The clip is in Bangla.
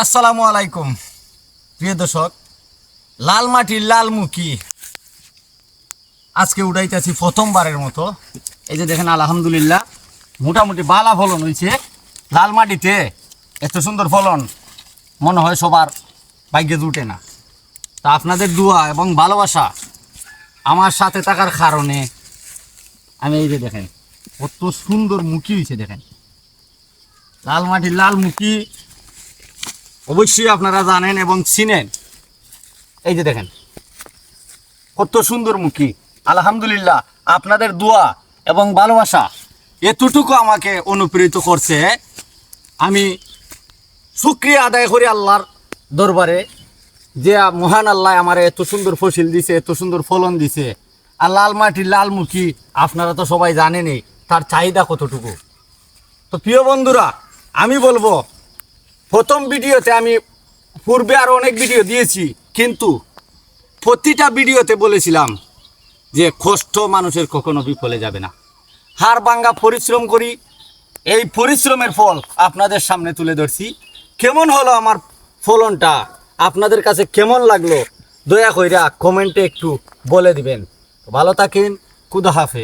আসসালামু আলাইকুম প্রিয় দর্শক, লাল মাটির লালমুখী আজকে উঠাইতেছি প্রথমবারের মতো। এই যে দেখেন, আলহামদুলিল্লাহ মোটামুটি বালা ফলন হয়েছে। লাল মাটিতে এত সুন্দর ফলন মনে হয় সবার ভাগ্যে জুটে না। তা আপনাদের দোয়া এবং ভালোবাসা আমার সাথে থাকার কারণে আমি এই যে দেখেন কত সুন্দর মুখী হয়েছে। দেখেন লাল মাটির লালমুখী অবশ্যই আপনারা জানেন এবং চিনেন। এই যে দেখেন কত সুন্দর মুখী। আলহামদুলিল্লাহ আপনাদের দোয়া এবং ভালোবাসা এতটুকু আমাকে অনুপ্রেরিত করছে। আমি শুকরিয়া আদায় করি আল্লাহর দরবারে, যে মহান আল্লাহ আমার এত সুন্দর ফসল দিছে, এত সুন্দর ফলন দিছে। আর লাল মাটির লালমুখী আপনারা তো সবাই জানেনই তার চাহিদা কতটুকু। তো প্রিয় বন্ধুরা, আমি বলবো, প্রথম ভিডিওতে আমি পূর্বে আরও অনেক ভিডিও দিয়েছি, কিন্তু প্রতিটা ভিডিওতে বলেছিলাম যে কষ্ট মানুষের কখনো বিফলে যাবে না। হাড় ভাঙ্গা পরিশ্রম করি, এই পরিশ্রমের ফল আপনাদের সামনে তুলে ধরছি। কেমন হলো আমার ফলনটা, আপনাদের কাছে কেমন লাগলো, দয়া কইরা কমেন্টে একটু বলে দিবেন। ভালো থাকেন, খুদা হাফেজ।